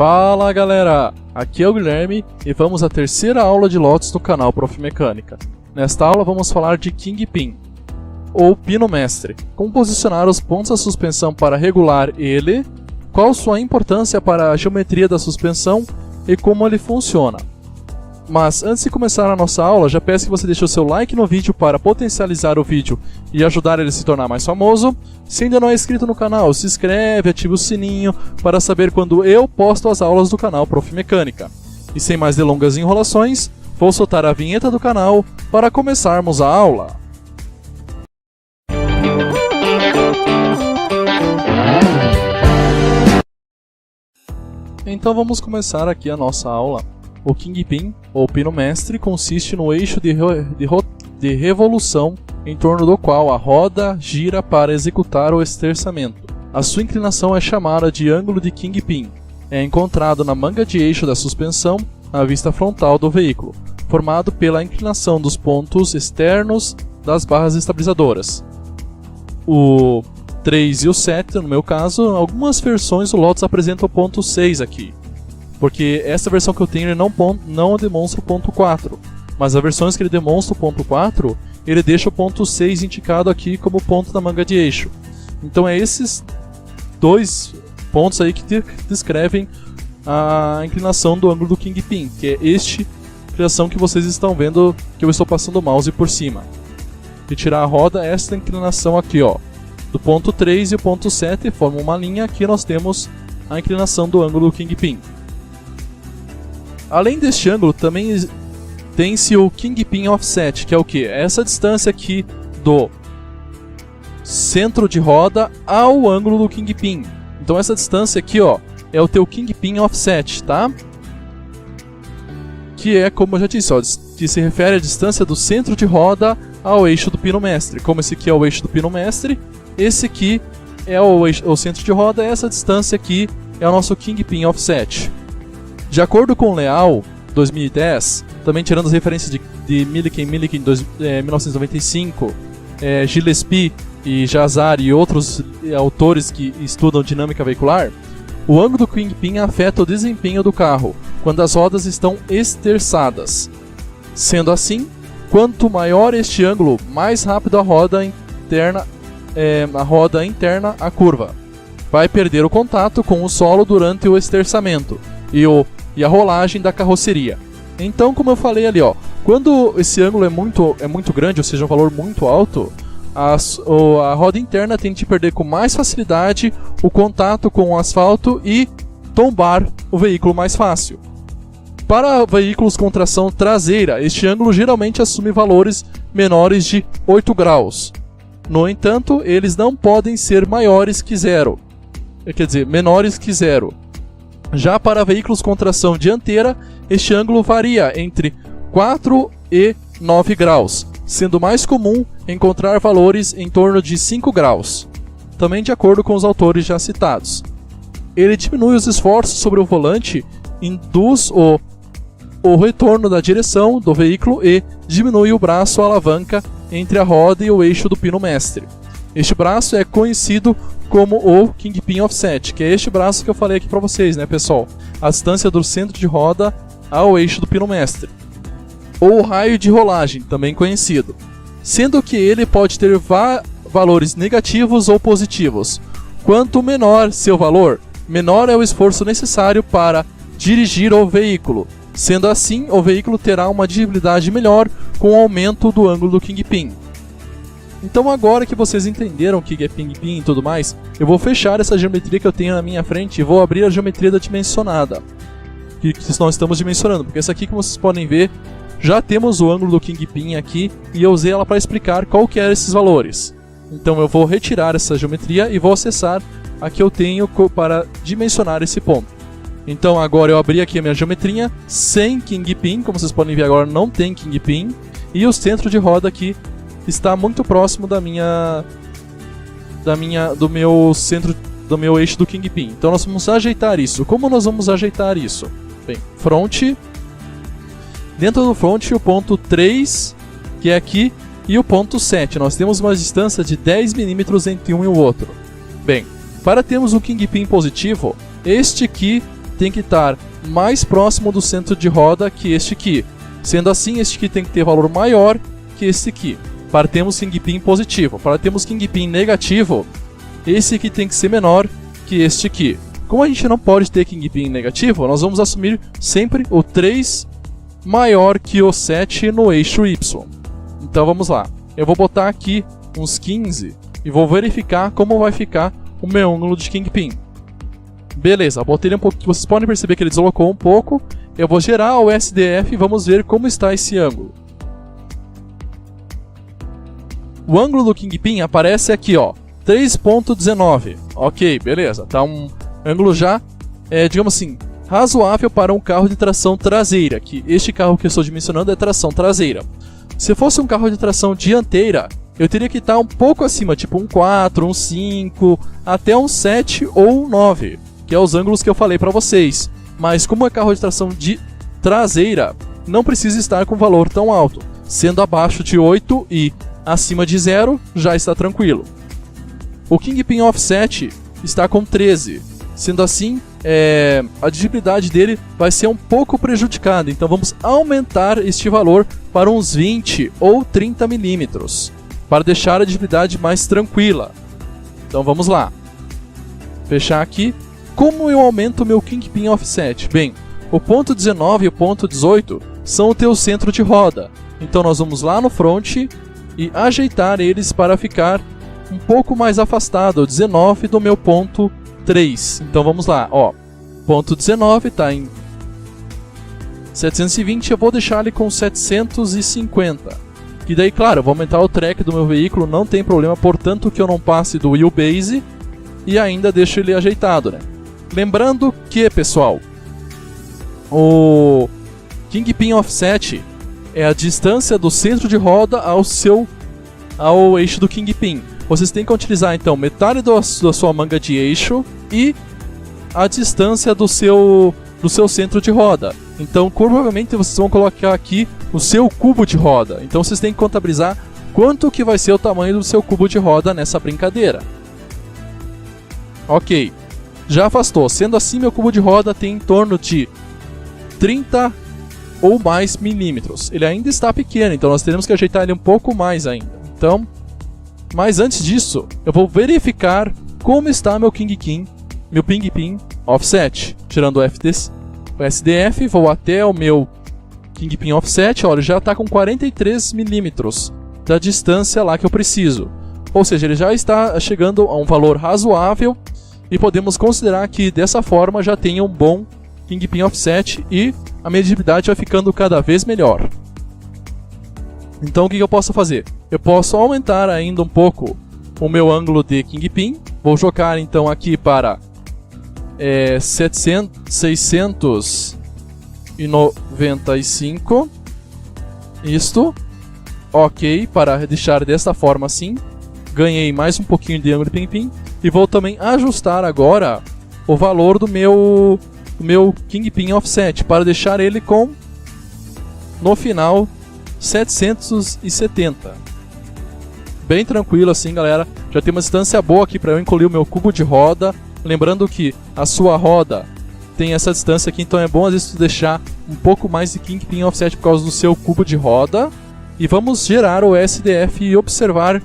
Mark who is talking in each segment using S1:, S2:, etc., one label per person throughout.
S1: Fala galera, aqui é o Guilherme e vamos à terceira aula de lotes do canal Prof Mecânica. Nesta aula vamos falar de Kingpin, ou Pino Mestre, como posicionar os pontos da suspensão para regular ele, qual sua importância para a geometria da suspensão e como ele funciona. Mas antes de começar a nossa aula, já peço que você deixe o seu like no vídeo para potencializar o vídeo e ajudar ele a se tornar mais famoso. Se ainda não é inscrito no canal, se inscreve, ative o sininho para saber quando eu posto as aulas do canal Prof Mecânica. E sem mais delongas e enrolações, vou soltar a vinheta do canal para começarmos a aula. Então vamos começar aqui a nossa aula. O Kingpin, ou Pino Mestre, consiste no eixo de revolução em torno do qual a roda gira para executar o esterçamento. A sua inclinação é chamada de ângulo de Kingpin. É encontrado na manga de eixo da suspensão, na vista frontal do veículo, formado pela inclinação dos pontos externos das barras estabilizadoras. O 3 e o 7, no meu caso, algumas versões do Lotus apresentam o ponto 6 aqui. Porque essa versão que eu tenho ele não demonstra o ponto 4, mas as versões que ele demonstra o ponto 4, ele deixa o ponto 6 indicado aqui como ponto da manga de eixo. Então é esses dois pontos aí que descrevem a inclinação do ângulo do Kingpin, que é esta inclinação que vocês estão vendo que eu estou passando o mouse por cima. De tirar a roda, esta inclinação aqui, ó, do ponto 3 e o ponto 7 formam uma linha, aqui nós temos a inclinação do ângulo do Kingpin. Além deste ângulo, também tem-se o Kingpin Offset, que é o que? Essa distância aqui do centro de roda ao ângulo do Kingpin. Então essa distância aqui, ó, é o teu Kingpin Offset, tá? Que é, como eu já disse, ó, que se refere à distância do centro de roda ao eixo do Pino Mestre. Como esse aqui é o eixo do Pino Mestre, esse aqui é o centro de roda, essa distância aqui é o nosso Kingpin Offset. De acordo com Leal, 2010, também tirando as referências de Milliken 1995, Gillespie e Jazar e outros autores que estudam dinâmica veicular, o ângulo do Kingpin afeta o desempenho do carro quando as rodas estão esterçadas. Sendo assim, quanto maior este ângulo, mais rápido a roda interna a curva. Vai perder o contato com o solo durante o esterçamento e a rolagem da carroceria. Então, como eu falei ali, ó, quando esse ângulo é muito grande, ou seja, um valor muito alto, a roda interna tende a perder com mais facilidade o contato com o asfalto e tombar o veículo mais fácil. Para veículos com tração traseira, este ângulo geralmente assume valores menores de 8 graus. No entanto, eles não podem ser maiores que zero. Quer dizer, menores que zero. Já para veículos com tração dianteira, este ângulo varia entre 4 e 9 graus, sendo mais comum encontrar valores em torno de 5 graus, também de acordo com os autores já citados. Ele diminui os esforços sobre o volante, induz o retorno da direção do veículo e diminui o braço alavanca entre a roda e o eixo do Pino Mestre. Este braço é conhecido como o Kingpin Offset, que é este braço que eu falei aqui para vocês, né, pessoal? A distância do centro de roda ao eixo do Pino Mestre. Ou raio de rolagem, também conhecido. Sendo que ele pode ter valores negativos ou positivos. Quanto menor seu valor, menor é o esforço necessário para dirigir o veículo. Sendo assim, o veículo terá uma dirigibilidade melhor com o aumento do ângulo do Kingpin. Então agora que vocês entenderam o que é Kingpin e tudo mais, eu vou fechar essa geometria que eu tenho na minha frente e vou abrir a geometria da dimensionada, que nós estamos dimensionando, porque essa aqui, como vocês podem ver, já temos o ângulo do Kingpin aqui e eu usei ela para explicar qual que eram esses valores. Então eu vou retirar essa geometria e vou acessar a que eu tenho para dimensionar esse ponto. Então agora eu abri aqui a minha geometria sem Kingpin, como vocês podem ver agora não tem Kingpin, e o centro de roda aqui está muito próximo do meu eixo do Kingpin. Então nós vamos ajeitar isso. Como nós vamos ajeitar isso? Bem, front. Dentro do front o ponto 3, que é aqui, e o ponto 7. Nós temos uma distância de 10 mm entre um e o outro. Bem, para termos um Kingpin positivo, este aqui tem que estar mais próximo do centro de roda que este aqui. Sendo assim, este aqui tem que ter valor maior que este aqui, para termos Kingpin positivo. Para termos Kingpin negativo, esse aqui tem que ser menor que este aqui. Como a gente não pode ter Kingpin negativo, nós vamos assumir sempre o 3 maior que o 7 no eixo Y. Então vamos lá. Eu vou botar aqui uns 15 e vou verificar como vai ficar o meu ângulo de Kingpin. Beleza, botei ele um pouco. Vocês podem perceber que ele deslocou um pouco. Eu vou gerar o SDF e vamos ver como está esse ângulo. O ângulo do Kingpin aparece aqui, ó, 3.19. Ok, beleza. Tá um ângulo já, digamos assim, razoável para um carro de tração traseira, que este carro que eu estou dimensionando é tração traseira. Se fosse um carro de tração dianteira, eu teria que estar um pouco acima, tipo um 4, um 5, até um 7 ou um 9, que é os ângulos que eu falei para vocês. Mas como é carro de tração traseira, não precisa estar com valor tão alto. Sendo abaixo de 8 e acima de 0, já está tranquilo. O Kingpin Offset está com 13. Sendo assim, a digibilidade dele vai ser um pouco prejudicada. Então vamos aumentar este valor para uns 20 ou 30 milímetros, para deixar a digibilidade mais tranquila. Então vamos lá. Fechar aqui. Como eu aumento o meu Kingpin Offset? Bem, o ponto 19 e o ponto 18 são o teu centro de roda. Então nós vamos lá no front e ajeitar eles para ficar um pouco mais afastado, o 19 do meu ponto 3. Então vamos lá, ó. Ponto 19 está em 720, eu vou deixar ele com 750. E daí, claro, eu vou aumentar o track do meu veículo, não tem problema, portanto que eu não passe do wheelbase e ainda deixo ele ajeitado, né? Lembrando que, pessoal, o Kingpin Offset é a distância do centro de roda ao eixo do Kingpin. Vocês têm que utilizar, então, metade da sua manga de eixo e a distância do seu centro de roda. Então, provavelmente, vocês vão colocar aqui o seu cubo de roda. Então, vocês têm que contabilizar quanto que vai ser o tamanho do seu cubo de roda nessa brincadeira. Ok. Já afastou. Sendo assim, meu cubo de roda tem em torno de 30 ou mais milímetros. Ele ainda está pequeno, então nós teremos que ajeitar ele um pouco mais ainda. Então, mas antes disso, eu vou verificar como está meu Kingpin Offset. Tirando o SDF, vou até o meu Kingpin Offset. Olha, ele já está com 43 milímetros da distância lá que eu preciso. Ou seja, ele já está chegando a um valor razoável e podemos considerar que dessa forma já tenha um bom Kingpin Offset e a medibilidade vai ficando cada vez melhor. Então o que eu posso fazer? Eu posso aumentar ainda um pouco o meu ângulo de Kingpin. Vou jogar então aqui para 695. Isto. Ok, para deixar desta forma assim. Ganhei mais um pouquinho de ângulo de Kingpin. E vou também ajustar agora o valor do meu Kingpin Offset para deixar ele com, no final, 770. Bem tranquilo assim, galera. Já tem uma distância boa aqui para eu incluir o meu cubo de roda. Lembrando que a sua roda tem essa distância aqui, então é bom às vezes deixar um pouco mais de Kingpin Offset por causa do seu cubo de roda. E vamos gerar o SDF e observar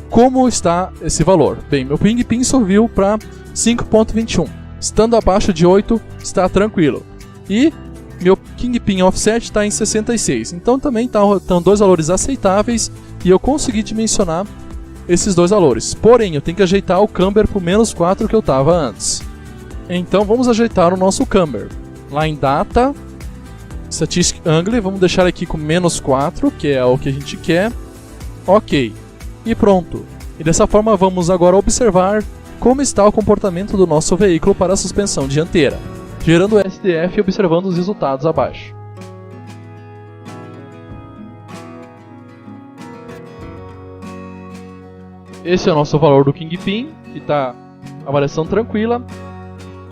S1: como está esse valor. Bem, meu Kingpin subiu para 5.21. Estando abaixo de 8, está tranquilo. E meu Kingpin Offset está em 66. Então também estão dois valores aceitáveis e eu consegui dimensionar esses dois valores. Porém, eu tenho que ajeitar o camber para o -4 que eu estava antes. Então vamos ajeitar o nosso camber. Lá em Data, Statistic Angle, vamos deixar aqui com -4, que é o que a gente quer. Ok. E pronto. E dessa forma vamos agora observar como está o comportamento do nosso veículo para a suspensão dianteira, gerando o SDF e observando os resultados abaixo. Esse é o nosso valor do Kingpin, que está a variação tranquila.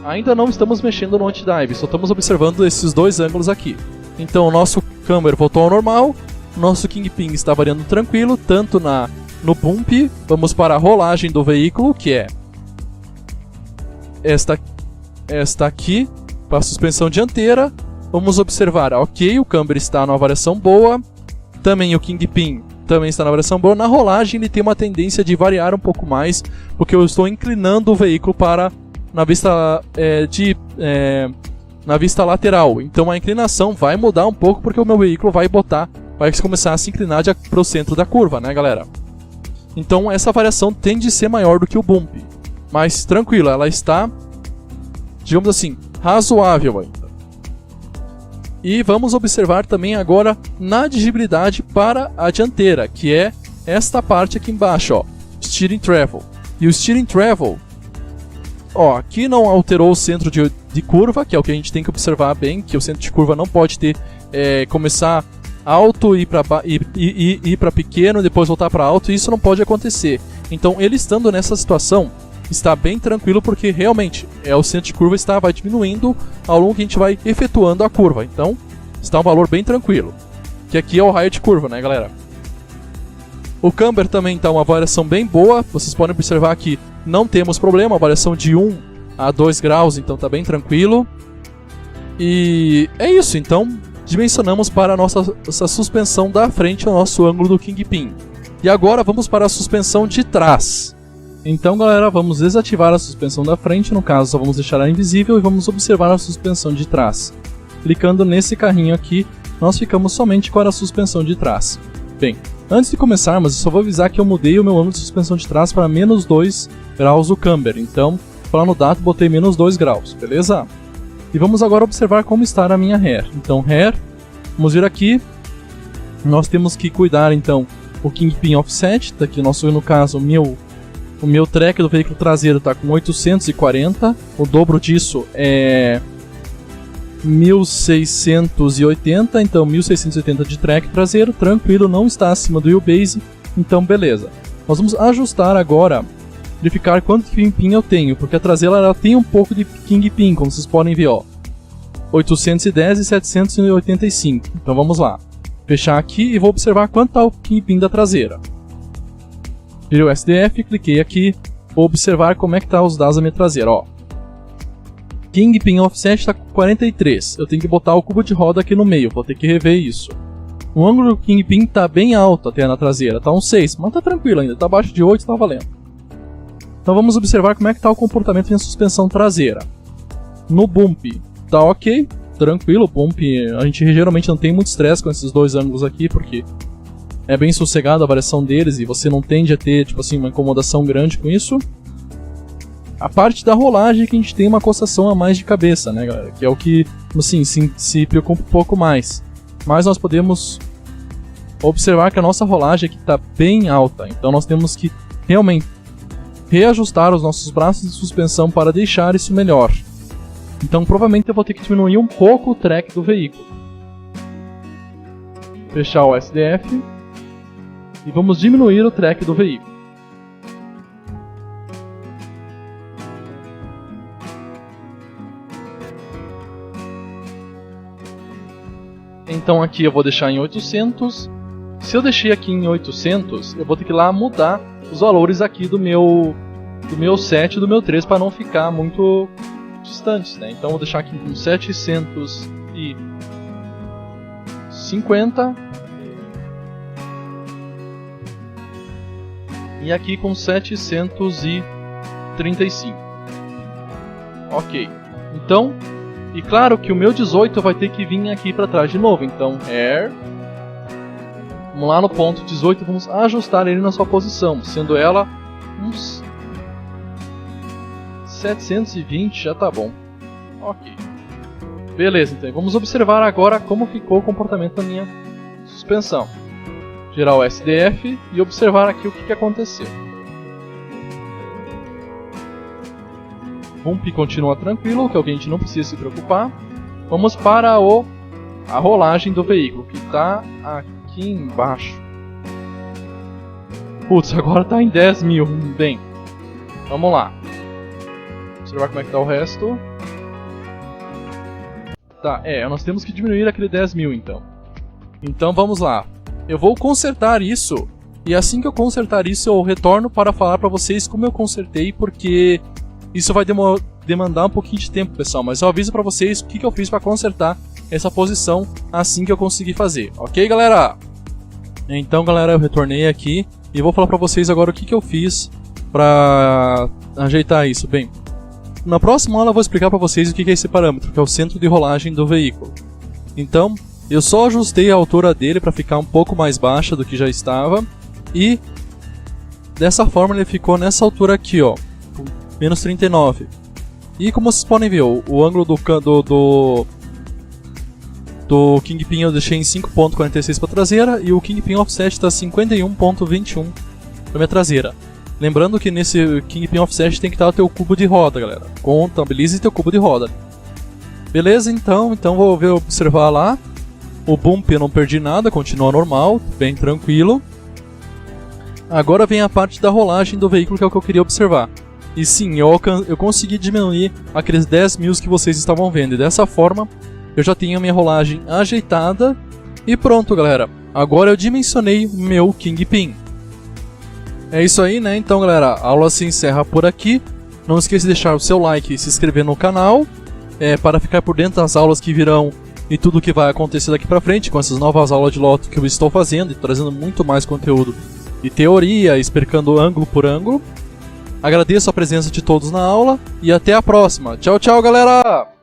S1: Ainda não estamos mexendo no anti-dive, só estamos observando esses dois ângulos aqui. Então o nosso camber voltou ao normal, nosso Kingpin está variando tranquilo, tanto no bump. Vamos para a rolagem do veículo, que é esta aqui, Para a suspensão dianteira, vamos observar, ok, o camber está numa variação boa, também o Kingpin também está na variação boa. Na rolagem ele tem uma tendência de variar um pouco mais, porque eu estou inclinando o veículo para na vista na vista lateral. Então a inclinação vai mudar um pouco, porque o meu veículo vai começar a se inclinar para o centro da curva, né, galera? Então essa variação tende a ser maior do que o bump, mas tranquilo, ela está, digamos assim, razoável ainda. E vamos observar também agora na dirigibilidade para a dianteira, que é esta parte aqui embaixo, ó, Steering Travel. E o Steering Travel, ó, aqui não alterou o centro de curva, que é o que a gente tem que observar bem, que o centro de curva não pode ter começar alto e ir para pequeno, depois voltar para alto, e isso não pode acontecer. Então ele estando nessa situação, está bem tranquilo, porque realmente o centro de curva vai diminuindo ao longo que a gente vai efetuando a curva. Então está um valor bem tranquilo, que aqui é o raio de curva, né, galera? O camber também está uma variação bem boa, vocês podem observar que não temos problema, a variação de 1 a 2 graus, então está bem tranquilo. E é isso, então dimensionamos para a nossa suspensão da frente, o nosso ângulo do Kingpin. E agora vamos para a suspensão de trás. Então, galera, vamos desativar a suspensão da frente, no caso só vamos deixar ela invisível, e vamos observar a suspensão de trás. Clicando nesse carrinho aqui, nós ficamos somente com a suspensão de trás. Bem, antes de começarmos, eu só vou avisar que eu mudei o meu ângulo de suspensão de trás para menos 2 graus o camber. Então, para no dado, botei menos 2 graus, beleza? E vamos agora observar como está a minha rear. Então, rear, vamos vir aqui, nós temos que cuidar então o Kingpin Offset, daqui no caso o meu track do veículo traseiro está com 840, o dobro disso é 1680, então 1680 de track traseiro, tranquilo, não está acima do wheelbase, então beleza. Nós vamos ajustar agora, verificar quanto Kingpin eu tenho, porque a traseira ela tem um pouco de Kingpin, como vocês podem ver, ó, 810 e 785, então vamos lá. Fechar aqui e vou observar quanto está o Kingpin da traseira. Virei o SDF, cliquei aqui, vou observar como é que está os dados da minha traseira, ó. Kingpin Offset está com 43, eu tenho que botar o cubo de roda aqui no meio, vou ter que rever isso. O ângulo do Kingpin está bem alto até na traseira, está um 6, mas está tranquilo ainda, está abaixo de 8, está valendo. Então vamos observar como é que está o comportamento da suspensão traseira. No bump, está ok, tranquilo, o bump, a gente geralmente não tem muito estresse com esses dois ângulos aqui, porque é bem sossegado a variação deles e você não tende a ter, tipo assim, uma incomodação grande com isso. A parte da rolagem é que a gente tem uma coçação a mais de cabeça, né, galera? Que é o que, assim, se preocupa um pouco mais. Mas nós podemos observar que a nossa rolagem aqui está bem alta. Então nós temos que realmente reajustar os nossos braços de suspensão para deixar isso melhor. Então provavelmente eu vou ter que diminuir um pouco o track do veículo. Fechar o SDF. E vamos diminuir o track do veículo. Então aqui eu vou deixar em 800. Se eu deixei aqui em 800, eu vou ter que ir lá mudar os valores aqui do meu 7 e do meu 3 para não ficar muito distantes, né? Então eu vou deixar aqui com 750. E aqui com 735. Ok. Então, e claro que o meu 18 vai ter que vir aqui para trás de novo. Então, Air. Vamos lá no ponto 18 e vamos ajustar ele na sua posição. Sendo ela uns 720, já tá bom. Ok. Beleza, então vamos observar agora como ficou o comportamento da minha suspensão. Girar o SDF e observar aqui o que aconteceu. O bump continua tranquilo, que a gente não precisa se preocupar. Vamos para a rolagem do veículo, que está aqui embaixo. Putz, agora está em 10 mil. Bem, vamos lá. Observar como é que está o resto. Tá, nós temos que diminuir aquele 10 mil então. Então vamos lá. Eu vou consertar isso, e assim que eu consertar isso eu retorno para falar para vocês como eu consertei, porque isso vai demandar um pouquinho de tempo, pessoal, mas eu aviso pra vocês o que eu fiz pra consertar essa posição assim que eu conseguir fazer, ok, galera? Então, galera, eu retornei aqui e vou falar pra vocês agora o que eu fiz pra ajeitar isso. Bem, na próxima aula eu vou explicar pra vocês o que é esse parâmetro, que é o centro de rolagem do veículo. Então, eu só ajustei a altura dele para ficar um pouco mais baixa do que já estava, e dessa forma ele ficou nessa altura aqui, ó, menos 39. E como vocês podem ver, o ângulo do Kingpin eu deixei em 5.46 para a traseira, e o Kingpin Offset está 51.21 para minha traseira. Lembrando que nesse Kingpin Offset tem que estar o teu cubo de roda, galera. Contabilize teu cubo de roda. Beleza, então vou observar lá. O bump eu não perdi nada, continua normal, bem tranquilo. Agora vem a parte da rolagem do veículo, que é o que eu queria observar. E sim, eu consegui diminuir aqueles 10 mils que vocês estavam vendo. E dessa forma, eu já tenho a minha rolagem ajeitada. E pronto, galera. Agora eu dimensionei o meu Kingpin. É isso aí, né? Então, galera, a aula se encerra por aqui. Não esqueça de deixar o seu like e se inscrever no canal. Para ficar por dentro das aulas que virão e tudo que vai acontecer daqui pra frente com essas novas aulas de loto que eu estou fazendo e trazendo muito mais conteúdo de teoria, explicando ângulo por ângulo. Agradeço a presença de todos na aula e até a próxima. Tchau, tchau, galera!